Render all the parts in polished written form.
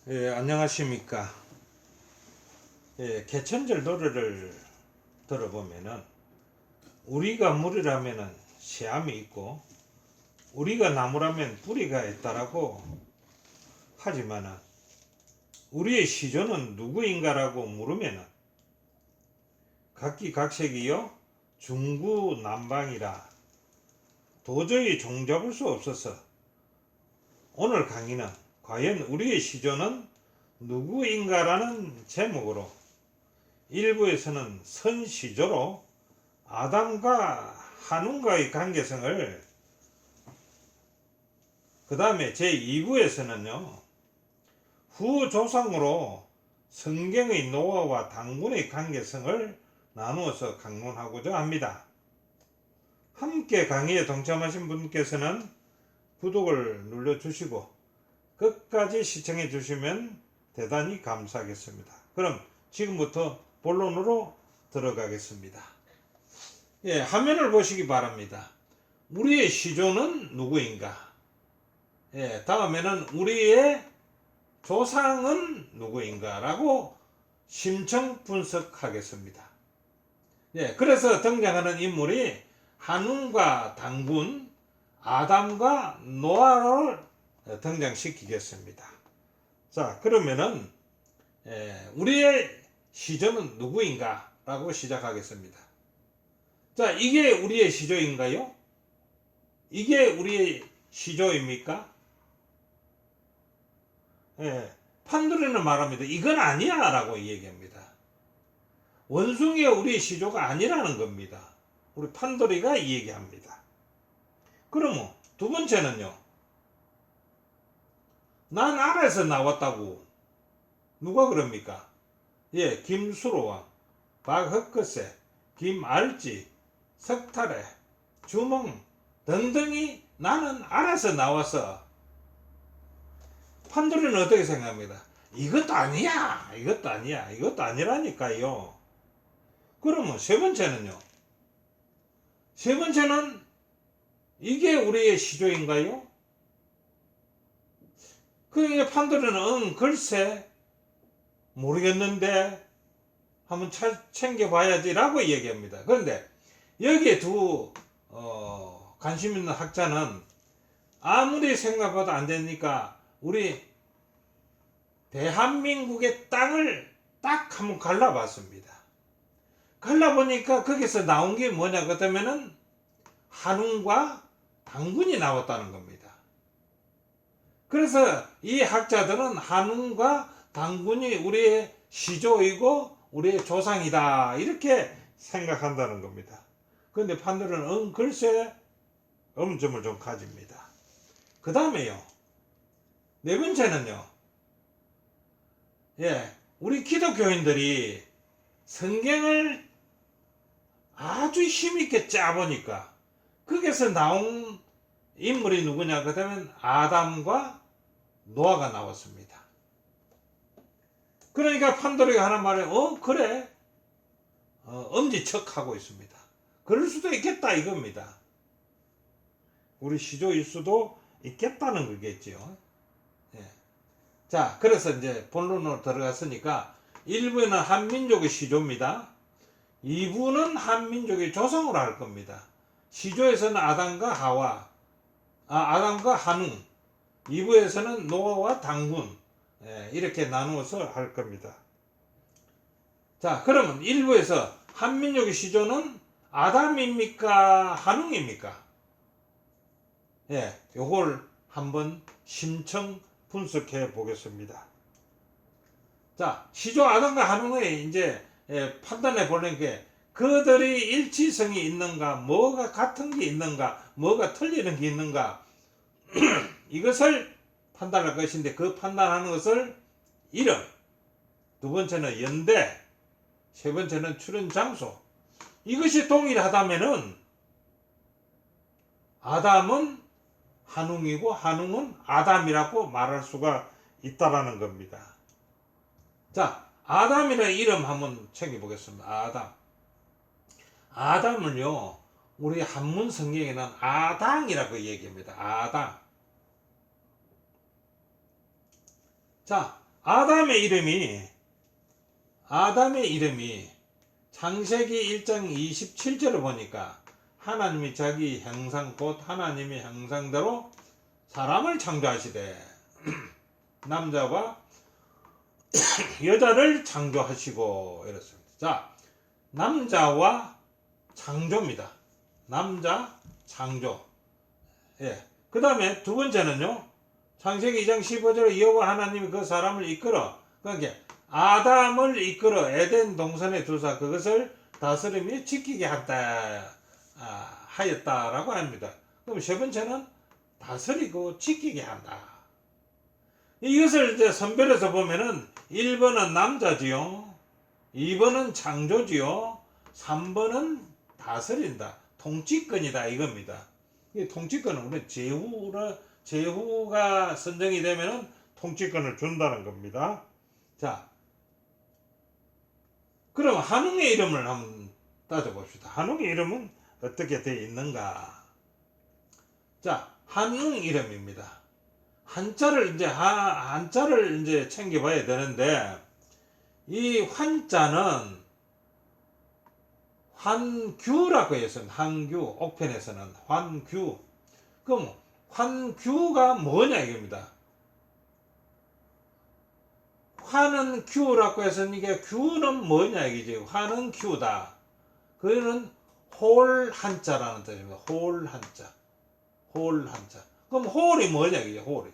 예, 안녕하십니까. 예, 개천절 노래를 들어보면은 우리가 물이라면은 씨암이 있고 우리가 나무라면 뿌리가 있다라고 하지만은 우리의 시조는 누구인가라고 물으면은 각기각색이요 중구난방이라 도저히 종잡을 수 없어서 오늘 강의는 과연 우리의 시조는 누구인가라는 제목으로 일부에서는 선시조로 아담과 한운과의 관계성을, 그 다음에 제2부에서는요 후조상으로 성경의 노아와 당군의 관계성을 나누어서 강론하고자 합니다. 함께 강의에 동참하신 분께서는 구독을 눌러주시고 끝까지 시청해 주시면 대단히 감사하겠습니다. 그럼 지금부터 본론으로 들어가겠습니다. 예, 화면을 보시기 바랍니다. 우리의 시조는 누구인가? 예, 다음에는 우리의 조상은 누구인가? 라고 심층 분석하겠습니다. 예, 그래서 등장하는 인물이 한운과 당군, 아담과 노아를 등장시키겠습니다. 자, 그러면은 우리의 시조는 누구인가? 라고 시작하겠습니다. 자, 이게 우리의 시조인가요? 이게 우리의 시조입니까? 예, 판도리는 말합니다. 이건 아니야 라고 얘기합니다. 원숭이가 우리의 시조가 아니라는 겁니다. 우리 판도리가 이 얘기합니다. 그러면 두 번째는요, 난 알아서 나왔다고 누가 그럽니까? 예, 김수로왕, 박흑거세, 김알지, 석탈해, 주몽 등등이 나는 알아서 나와서. 판도리는 어떻게 생각합니다? 이것도 아니야, 이것도 아니야, 이것도 아니라니까요. 그러면 세 번째는요, 세 번째는 이게 우리의 시조인가요? 그러니까 판도리는 글쎄 모르겠는데 한번 챙겨봐야지 라고 얘기합니다. 그런데 여기에 두 관심 있는 학자는 아무리 생각해도 안 되니까 우리 대한민국의 땅을 딱 한번 갈라봤습니다. 갈라보니까 거기서 나온 게 뭐냐 그러면은 한운과 당군이 나왔다는 겁니다. 그래서 이 학자들은 한운과 당군이 우리의 시조이고 우리의 조상이다 이렇게 생각한다는 겁니다. 그런데 판도리는 글쎄 음점을 좀 가집니다. 그 다음에요, 네 번째는요, 예, 우리 기독교인들이 성경을 아주 힘있게 짜보니까 거기서 나온 인물이 누구냐 그러면 아담과 노아가 나왔습니다. 그러니까 판도리가 하는 말에 그래 엄지척하고 있습니다. 그럴 수도 있겠다 이겁니다. 우리 시조일 수도 있겠다는 거겠죠. 예. 자, 그래서 이제 본론으로 들어갔으니까 1부는 한민족의 시조입니다. 2부는 한민족의 조상으로 할 겁니다. 시조에서는 아담과 하와, 아담과 한웅, 2부에서는 노아와 당군, 이렇게 나누어서 할 겁니다. 자, 그러면 1부에서 한민족의 시조는 아담입니까? 한웅입니까? 예, 요걸 한번 심층 분석해 보겠습니다. 자, 시조 아담과 한웅의 이제 판단해 보는 게 그들이 일치성이 있는가, 뭐가 같은 게 있는가, 뭐가 틀리는 게 있는가, 이것을 판단할 것인데 그 판단하는 것을 이름, 두 번째는 연대, 세 번째는 출현 장소. 이것이 동일하다면은 아담은 한웅이고 한웅은 아담이라고 말할 수가 있다라는 겁니다. 자, 아담이라는 이름 한번 챙겨보겠습니다. 아담. 아담은요, 우리 한문 성경에는 아당이라고 얘기합니다. 아당. 자, 아담의 이름이 창세기 1장 27절을 보니까 하나님이 자기 형상 곧 하나님의 형상대로 사람을 창조하시되 남자와 여자를 창조하시고 이렇습니다. 자, 남자와 창조입니다. 남자 창조. 예. 그 다음에 두 번째는요. 창세기 2장 15절에 여호와 하나님이 그 사람을 이끌어, 그러니까 아담을 이끌어 에덴 동산에 두사 그것을 다스리며 지키게 하였다라고 합니다. 그럼 세 번째는 다스리고 지키게 한다. 이것을 이제 선별해서 보면은 1번은 남자지요, 2번은 창조지요, 3번은 다스린다, 통치권이다 이겁니다. 이 통치권은 우리 제후가 선정이 되면은 통치권을 준다는 겁니다. 자, 그럼 한웅의 이름을 한번 따져봅시다. 한웅의 이름은 어떻게 되어 있는가? 자, 한웅 이름입니다. 한자를 이제 챙겨봐야 되는데, 이 환자는 환규라고 해서 환규, 옥편에서는 환규. 그럼 환규가 뭐냐 이겁니다. 화는 규라고 해서 이게 규는 뭐냐 이게 화는 규다. 그거는 홀 한자라는 뜻입니다. 홀 한자. 홀 한자. 그럼 홀이 뭐냐 이게 홀이.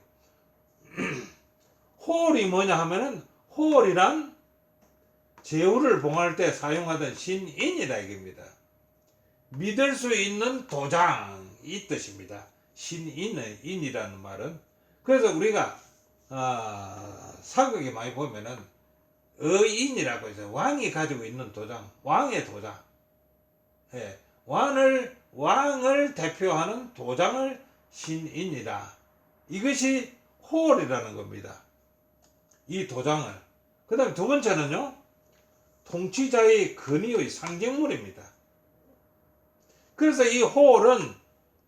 홀이 뭐냐 하면은 홀이란 제후를 봉할 때 사용하던 신인이다 이겁니다. 믿을 수 있는 도장 이 뜻입니다. 신인이라는 말은. 그래서 우리가 사극에 많이 보면은 의인이라고 해서 왕이 가지고 있는 도장, 왕의 도장, 예, 왕을 대표하는 도장을 신인이라. 이것이 홀이라는 겁니다. 이 도장을. 그 다음에 두 번째는요, 통치자의 근위의 상징물입니다. 그래서 이 홀은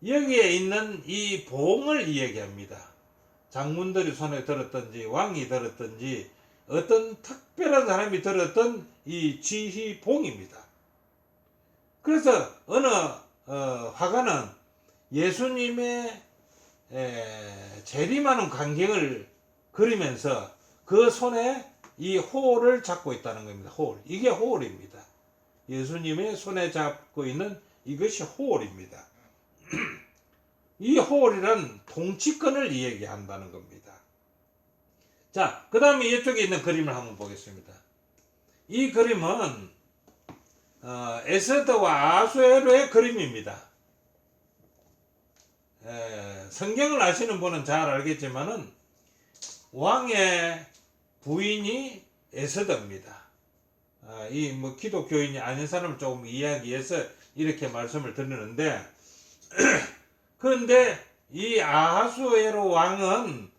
여기에 있는 이 봉을 이야기합니다. 장군들이 손에 들었든지 왕이 들었든지 어떤 특별한 사람이 들었던 이 지휘봉입니다. 그래서 어느 화가는 예수님의 재림하는 광경을 그리면서 그 손에 이 호를 잡고 있다는 겁니다. 홀. 이게 호입니다. 예수님의 손에 잡고 있는 이것이 호입니다. 이 홀이란 통치권을 이야기한다는 겁니다. 자, 그 다음에 이쪽에 있는 그림을 한번 보겠습니다. 이 그림은 에스더와 아수에로의 그림입니다. 성경을 아시는 분은 잘 알겠지만은 왕의 부인이 에스더입니다. 이 뭐 기독교인이 아닌 사람을 조금 이야기해서 이렇게 말씀을 드리는데, 그런데 이 아하수에로 왕은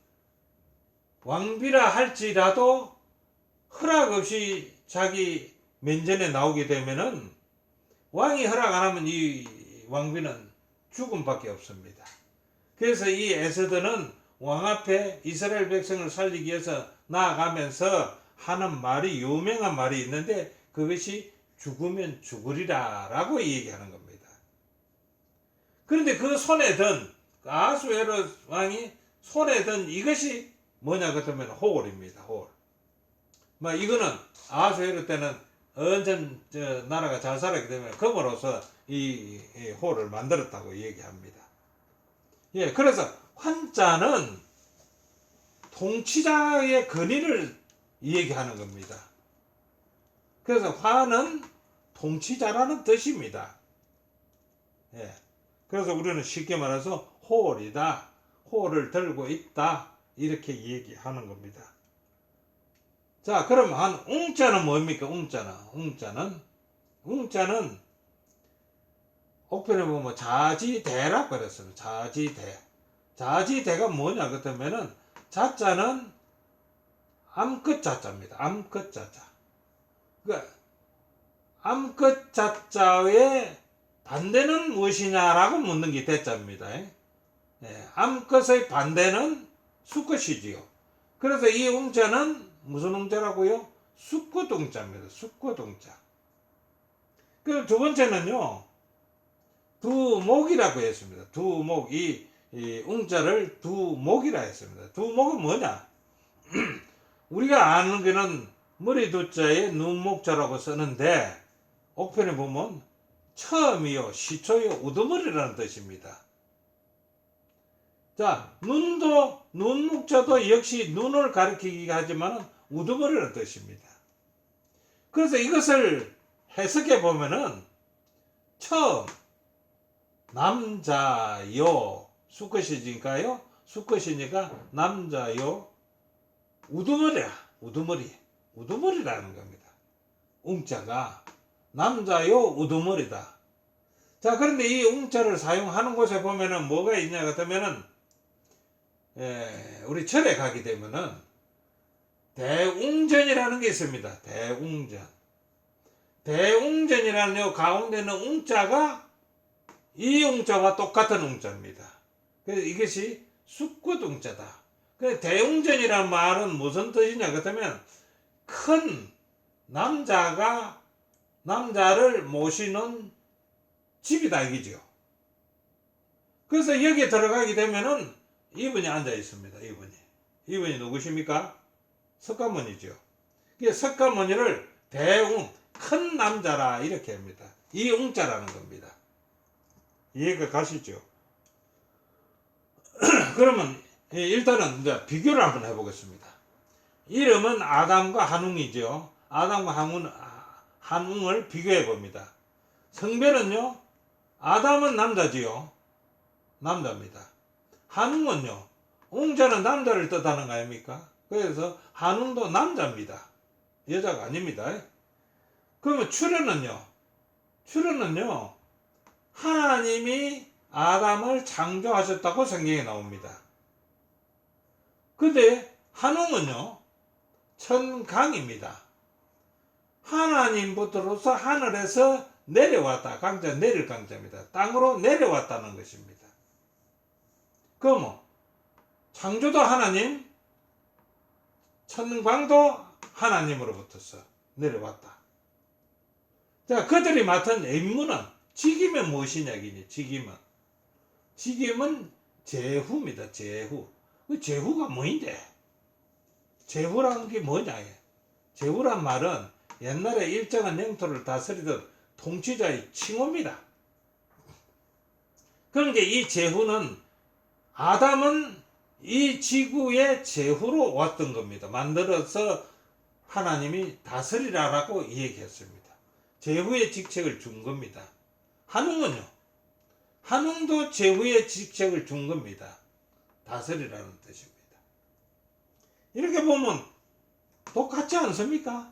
왕비라 할지라도 허락 없이 자기 면전에 나오게 되면은 왕이 허락 안 하면 이 왕비는 죽음밖에 없습니다. 그래서 이 에스더는 왕 앞에 이스라엘 백성을 살리기 위해서 나아가면서 하는 말이, 유명한 말이 있는데 그것이 죽으면 죽으리라 라고 얘기하는 겁니다. 그런데 그 손에 든 아하수에로 왕이 손에 든 이것이 뭐냐 그러면 호울입니다. 호울. 이거는 아하수에로 때는 언젠 나라가 잘 살았기 때문에 금으로서 이 호를 만들었다고 얘기합니다. 예, 그래서 환자는 통치자의 권위를 얘기하는 겁니다. 그래서 화는 통치자라는 뜻입니다. 예, 그래서 우리는 쉽게 말해서 호이다, 호를 들고 있다 이렇게 얘기하는 겁니다. 자, 그럼 웅자는 뭡니까? 웅자는 옥편에 보면 자지대라고 그랬습니다. 자지대가 뭐냐 그러면은 자자는 암컷 자자입니다. 암컷 자자. 그러니까 암컷 자자의 반대는 무엇이냐라고 묻는 게 대자입니다. 암컷의 반대는 수컷이지요. 그래서 이 웅자는 무슨 웅자라고요? 수컷웅자입니다. 수컷웅자. 그럼 두 번째는요, 두목이라고 했습니다. 두목, 이 웅자를 두목이라 했습니다. 두목은 뭐냐? 우리가 아는 거는 머리 두자에 눈목자라고 쓰는데, 옥편에 보면 처음이요, 시초요, 우두머리라는 뜻입니다. 자, 눈목자도 역시 눈을 가리키기 하지만 우두머리라는 뜻입니다. 그래서 이것을 해석해 보면은 처음 남자요, 수컷이니까요, 수컷이니까 남자요, 우두머리라, 우두머리라는 겁니다. 웅자가 남자요, 우두머리다. 자, 그런데 이 웅자를 사용하는 곳에 보면은 뭐가 있냐 같으면은, 우리 절에 가게 되면은 대웅전이라는 게 있습니다. 대웅전. 대웅전이라는 요 가운데는 웅자가 이 웅자와 똑같은 웅자입니다. 그래서 이것이 수컷웅자다. 그래서 대웅전이라는 말은 무슨 뜻이냐 그렇다면 큰 남자가 남자를 모시는 집이다 이거죠. 그래서 여기에 들어가게 되면은 이분이 앉아 있습니다. 이분이 누구십니까? 석가모니죠. 석가모니를 대웅, 큰 남자라 이렇게 합니다. 이 웅자라는 겁니다. 이해가 가시죠? 그러면 일단은 이제 비교를 한번 해보겠습니다. 이름은 아담과 한웅이죠. 아담과 한웅을 비교해 봅니다. 성별은요, 아담은 남자지요. 남자입니다. 한웅은요, 웅자는 남자를 뜻하는 거 아닙니까? 그래서 한웅도 남자입니다. 여자가 아닙니다. 그러면 출현은요, 하나님이 아담을 창조하셨다고 성경에 나옵니다. 근데 한웅은요, 천강입니다. 하나님부터로서 하늘에서 내려왔다. 강자, 내릴 강자입니다. 땅으로 내려왔다는 것입니다. 그럼 창조도 하나님, 천광도 하나님으로부터서 내려왔다. 자, 그들이 맡은 임무는 직임은 무엇이냐, 직임은 제후입니다. 제후. 그 제후가 뭐인데? 제후라는 게 뭐냐? 제후란 말은 옛날에 일정한 영토를 다스리던 통치자의 칭호입니다. 그러니까 이 제후는 아담은 이 지구의 제후로 왔던 겁니다. 만들어서 하나님이 다스리라라고 얘기했습니다. 제후의 직책을 준 겁니다. 한웅은요, 한웅도 제후의 직책을 준 겁니다. 다스리라는 뜻입니다. 이렇게 보면 똑같지 않습니까?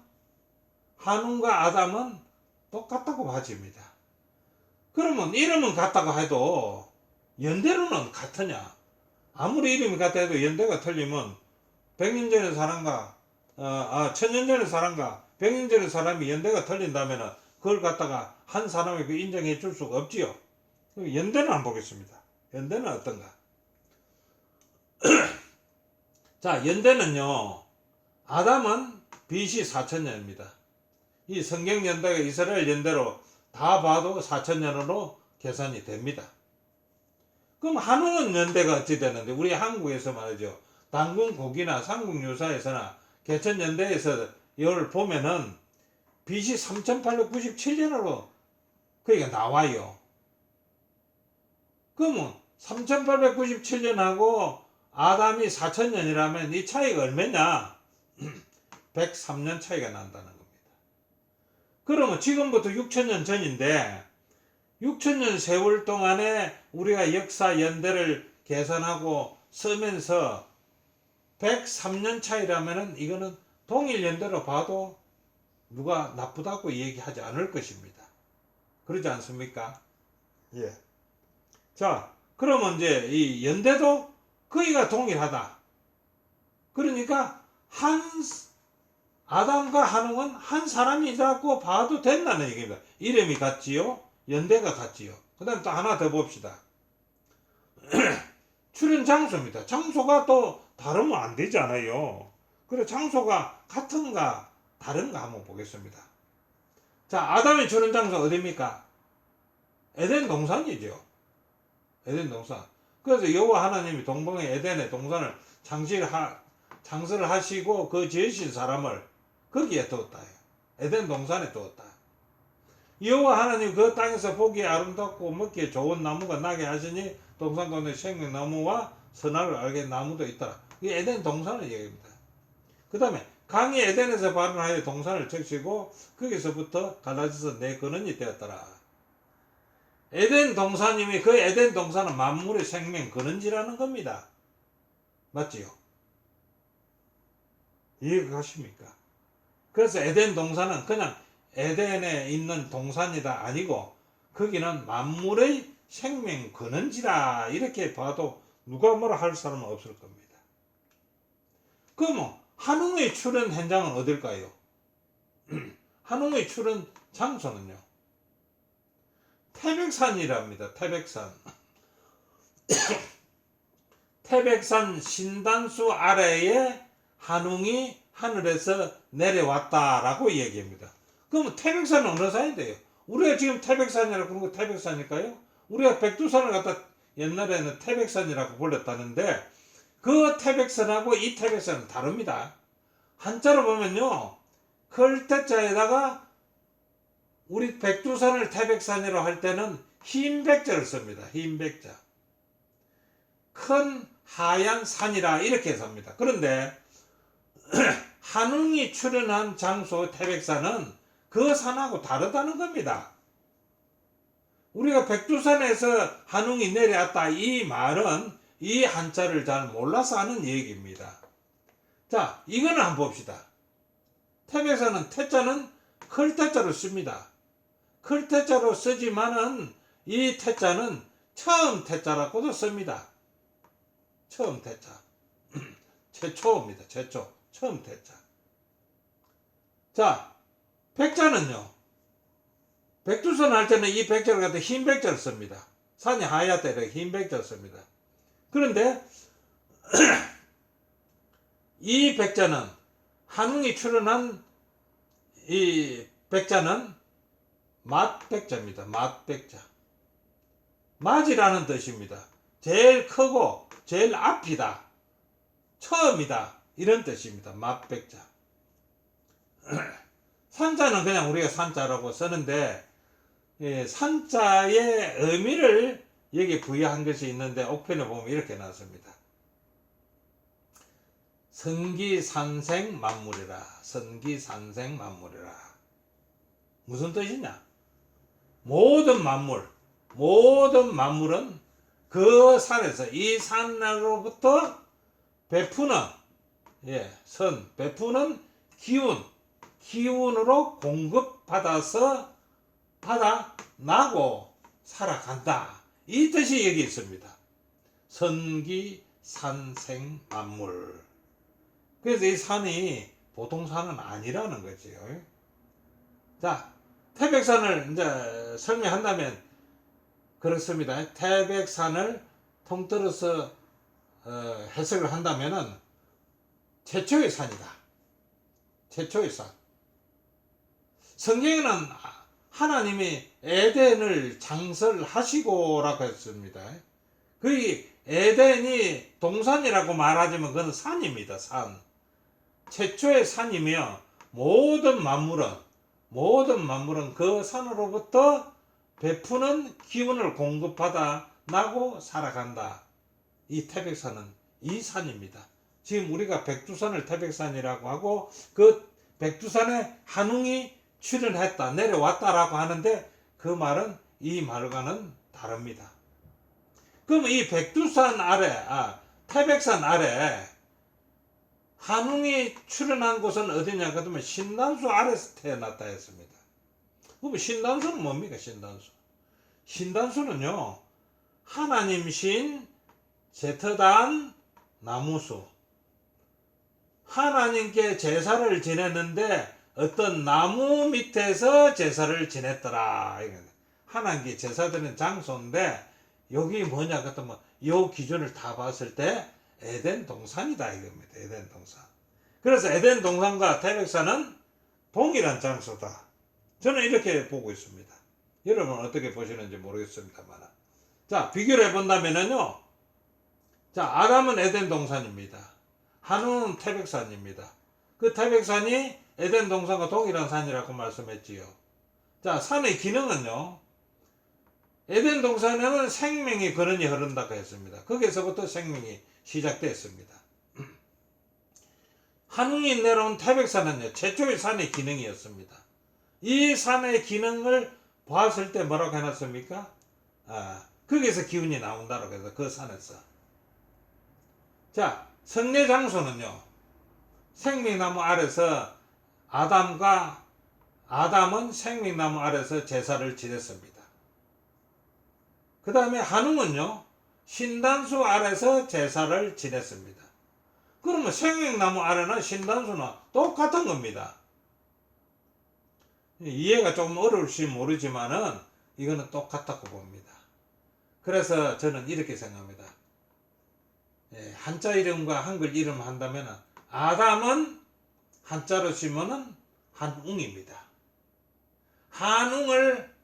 한웅과 아담은 똑같다고 봐집니다. 그러면 이름은 같다고 해도 연대로는 같으냐? 아무리 이름이 같다 해도 연대가 틀리면 100년 전의 사람과 1000년 전의 사람과 100년 전의 사람이 연대가 틀린다면 그걸 갖다가 한 사람에게 인정해 줄 수가 없지요. 연대는 안 보겠습니다. 연대는 어떤가? 자, 연대는요, 아담은 BC 4000년입니다. 이 성경 연대가 이스라엘 연대로 다 봐도 4000년으로 계산이 됩니다. 그럼 한웅은 연대가 어찌 되는데, 우리 한국에서 말이죠, 단군 고기나 삼국유사에서나 개천연대에서 이걸 보면은 BC 3897년으로 그러니까 나와요. 그러면 3897년하고 아담이 4000년이라면 이 차이가 얼마냐? 103년 차이가 난다는 겁니다. 그러면 지금부터 6000년 전인데 6000년 세월 동안에 우리가 역사 연대를 계산하고 쓰면서 103년 차이라면은 이거는 동일 연대로 봐도 누가 나쁘다고 얘기하지 않을 것입니다. 그러지 않습니까? 예. 자, 그러면 이제 이 연대도 거의가 동일하다. 그러니까 아담과 한웅은 한 사람이라고 봐도 된다는 얘기입니다. 이름이 같지요? 연대가 같지요? 그 다음 또 하나 더 봅시다. 출현 장소입니다. 장소가 또 다르면 안 되잖아요. 그래 장소가 같은가 다른가 한번 보겠습니다. 자, 아담이 주는 장소 어디입니까? 에덴 동산이죠. 에덴 동산. 그래서 여호와 하나님이 동방의 에덴의 동산을 장설을 하시고 그 지으신 사람을 거기에 두었다. 에덴 동산에 두었다. 여호와 하나님 그 땅에서 보기에 아름답고 먹기에 좋은 나무가 나게 하시니 동산 가운데 생명나무와 선악을 알게 나무도 있더라. 이 에덴 동산을 얘기합니다. 그 다음에 강이 에덴에서 발원하여 동산을 적시고 거기서부터 갈라져서 내 근원이 되었더라. 에덴 동산님이 그 에덴 동산은 만물의 생명 근원지라는 겁니다. 맞지요? 이해가 가십니까? 그래서 에덴 동산은 그냥 에덴에 있는 동산이다 아니고 거기는 만물의 생명 근원지라 이렇게 봐도 누가 뭐라 할 사람은 없을 겁니다. 그럼 한웅의 출현 현장은 어딜까요? 한웅의 출현 장소는요? 태백산이랍니다. 태백산. 태백산 신단수 아래에 한웅이 하늘에서 내려왔다라고 얘기합니다. 그럼 태백산은 어느 산인데요? 우리가 지금 태백산이라고 그런 거 태백산일까요? 우리가 백두산을 갖다 옛날에는 태백산이라고 불렀다는데 그 태백산하고 이 태백산은 다릅니다. 한자로 보면요. 클태자에다가 우리 백두산을 태백산이라고 할 때는 흰 백자를 씁니다. 흰 백자. 큰 하얀 산이라 이렇게 해서합니다. 그런데 한웅이 출현한 장소 태백산은 그 산하고 다르다는 겁니다. 우리가 백두산에서 한웅이 내려왔다 이 말은 이 한자를 잘 몰라서 하는 얘기입니다. 자, 이거는 한번 봅시다. 태백산은 태자는 클태자로 씁니다. 클태자로 쓰지만은 이 태자는 처음 태자라고도 씁니다. 처음 태자. 최초입니다. 최초. 처음 태자. 자, 백자는요. 백두산 할 때는 이 백자를 갖다 흰 백자를 씁니다. 산이 하얗다 이렇게 흰 백자를 씁니다. 그런데 이 백자는 한웅이 출현한 이 백자는 맏백자입니다. 맏백자. 맏이라는 뜻입니다. 제일 크고 제일 앞이다. 처음이다. 이런 뜻입니다. 맏백자. 산자는 그냥 우리가 산자라고 쓰는데 산자의 의미를 여기 부여한 것이 있는데 옥편에 보면 이렇게 나왔습니다. 선기산생 만물이라. 선기산생 만물이라. 무슨 뜻이냐? 모든 만물은 그 산에서 이 산으로부터 베푸는 베푸는 기운으로 공급받아서 나고 살아간다. 이 뜻이 여기 있습니다. 선기산생 만물. 그래서 이 산이 보통 산은 아니라는 거죠. 자, 태백산을 이제 설명한다면 그렇습니다. 태백산을 통틀어서 해석을 한다면은 최초의 산이다. 최초의 산. 성경에는 하나님이 에덴을 장설하시고라고 했습니다. 그 에덴이 동산이라고 말하지만 그건 산입니다. 산. 최초의 산이며 모든 만물은 그 산으로부터 베푸는 기운을 공급받아 나고 살아간다. 이 태백산은 이 산입니다. 지금 우리가 백두산을 태백산이라고 하고 그 백두산에 한웅이 출현했다, 내려왔다라고 하는데 그 말은 이 말과는 다릅니다. 그럼 이 백두산 아래, 태백산 아래 한웅이 출현한 곳은 어디냐? 그러면 신단수 아래서 태어났다 했습니다. 그럼 신단수는 뭡니까? 신단수는요, 하나님 신, 제터단, 나무수. 하나님께 제사를 지냈는데 어떤 나무 밑에서 제사를 지냈더라. 하나님께 제사 드리는 장소인데 여기 뭐냐? 그랬더니 이 기준을 다 봤을 때 에덴 동산이다 이겁니다. 에덴 동산. 그래서 에덴 동산과 태백산은 동일한 장소다. 저는 이렇게 보고 있습니다. 여러분은 어떻게 보시는지 모르겠습니다만. 자, 비교를 해본다면요. 자, 아담은 에덴 동산입니다. 한우는 태백산입니다. 그 태백산이 에덴 동산과 동일한 산이라고 말씀했지요. 자, 산의 기능은요. 에덴 동산에는 생명의 근원이 흐른다고 했습니다. 거기에서부터 생명이 시작됐습니다. 한웅이 내려온 태백산은요. 최초의 산의 기능이었습니다. 이 산의 기능을 봤을 때 뭐라고 해놨습니까? 거기에서 기운이 나온다고 해서 그 산에서. 자, 성례 장소는요. 생명나무 아래서 아담은 생명나무 아래서 제사를 지냈습니다. 그 다음에 한웅은요. 신단수 아래서 제사를 지냈습니다. 그러면 생명나무 아래나 신단수는 똑같은 겁니다. 이해가 좀 어려울지 모르지만은 이거는 똑같다고 봅니다. 그래서 저는 이렇게 생각합니다. 한자 이름과 한글 이름 한다면 아담은 한자로 쓰면은 한웅입니다. 한웅을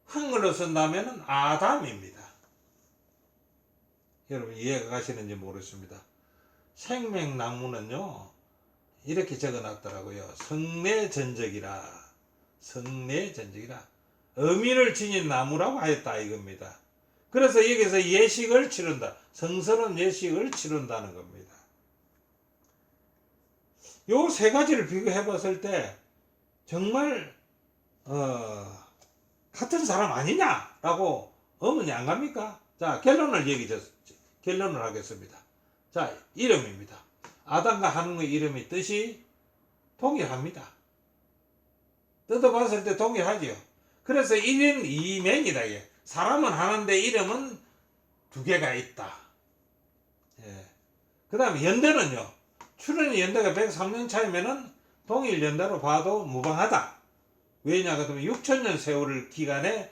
한글로 쓴다면 아담입니다. 여러분 이해가 가시는지 모르겠습니다. 생명나무는요 이렇게 적어놨더라고요. 성례전적이라 의미를 지닌 나무라고 하였다 이겁니다. 그래서 여기서 예식을 치른다. 성스러운 예식을 치른다는 겁니다. 요 세 가지를 비교해 봤을 때 정말 같은 사람 아니냐라고 의문이 안 갑니까? 자, 결론을 하겠습니다. 자, 이름입니다. 아담과 한웅의 이름의 뜻이 동일합니다. 뜯어봤을 때 동일하지요. 그래서 1인 2명이다. 사람은 하나인데 이름은 두 개가 있다. 그 다음에 연대는요. 출현의 연대가 103년 차이면은 동일 연대로 봐도 무방하다. 왜냐 그러면 6천년 세월 기간에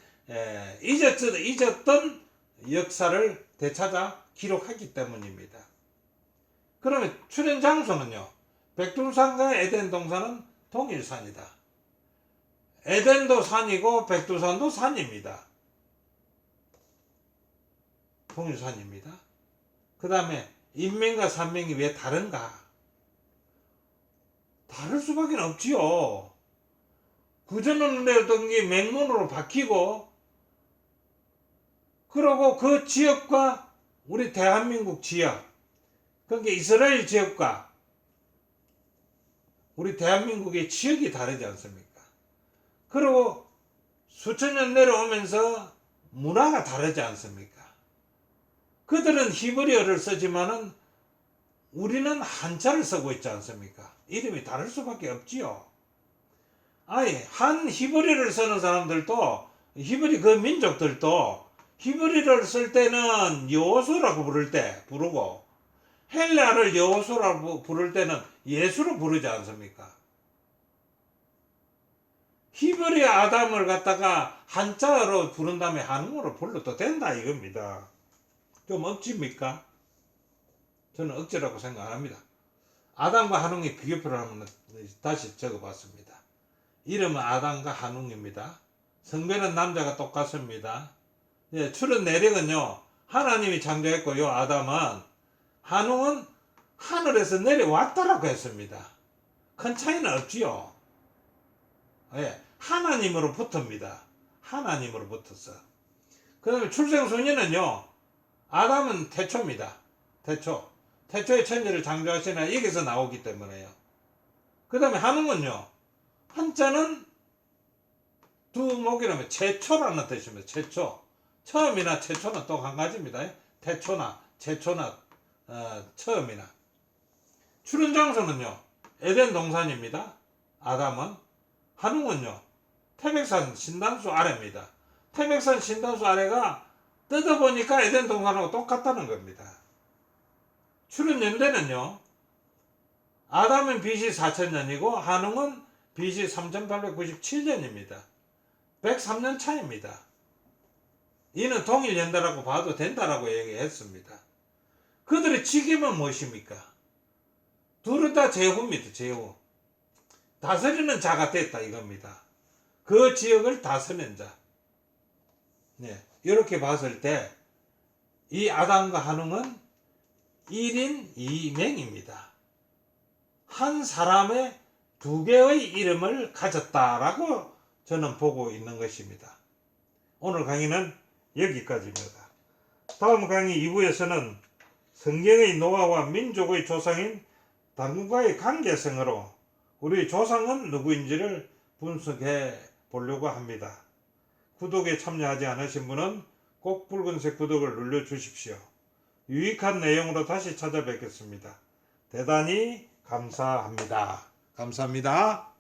잊었던 역사를 되찾아 기록하기 때문입니다. 그러면 출현 장소는요. 백두산과 에덴 동산은 동일산이다. 에덴도 산이고 백두산도 산입니다. 동일산입니다. 그 다음에 인명과 산명이 왜 다른가? 다를 수밖에 없지요. 그전은 내던 게 맹문으로 박히고 그러고 그 지역과 우리 대한민국 지역 그러니까 이스라엘 지역과 우리 대한민국의 지역이 다르지 않습니까? 그리고 수천 년 내려오면서 문화가 다르지 않습니까? 그들은 히브리어를 쓰지만은 우리는 한자를 쓰고 있지 않습니까? 이름이 다를 수밖에 없지요. 아예 한 히브리어를 쓰는 사람들도 히브리 그 민족들도 히브리어를 쓸 때는 여호수라고 부르고 헬라를 여호수라고 부를 때는 예수로 부르지 않습니까? 히브리 아담을 갖다가 한자로 부른 다음에 한국어로 불러도 된다 이겁니다. 좀 억지입니까? 저는 억지라고 생각 안 합니다. 아담과 한웅의 비교표를 한번 다시 적어봤습니다. 이름은 아담과 한웅입니다. 성별은 남자가 똑같습니다. 출현 내력은요. 하나님이 창조했고요. 아담은 한웅은 하늘에서 내려왔다라고 했습니다. 큰 차이는 없지요. 하나님으로 붙습니다. 하나님으로 붙었어. 그 다음에 출생순위는요. 아담은 태초입니다. 태초의 천지를 창조하시나 여기서 나오기 때문에요. 그 다음에 한웅은요. 한자는 두목이라면 최초라는 뜻입니다. 최초. 처음이나 최초는 또 한 가지입니다. 태초나 최초나 처음이나. 출현 장소는요. 에덴 동산입니다. 아담은. 한웅은요. 태백산 신단수 아래입니다. 태백산 신단수 아래가 뜯어보니까 에덴 동산하고 똑같다는 겁니다. 출현 연대는요. 아담은 BC 4000년이고 한웅은 BC 3897년입니다. 103년 차입니다. 이는 동일 연대라고 봐도 된다라고 얘기했습니다. 그들의 직임은 무엇입니까? 둘은 다 제후입니다. 제후. 다스리는 자가 됐다 이겁니다. 그 지역을 다스리는 자. 네, 이렇게 봤을 때 이 아담과 한웅은 1인 2명입니다. 한 사람의 두 개의 이름을 가졌다라고 저는 보고 있는 것입니다. 오늘 강의는 여기까지입니다. 다음 강의 2부에서는 성경의 노아와 민족의 조상인 당군과의 관계성으로 우리 조상은 누구인지를 분석해 보려고 합니다. 구독에 참여하지 않으신 분은 꼭 붉은색 구독을 눌러 주십시오. 유익한 내용으로 다시 찾아뵙겠습니다. 대단히 감사합니다. 감사합니다.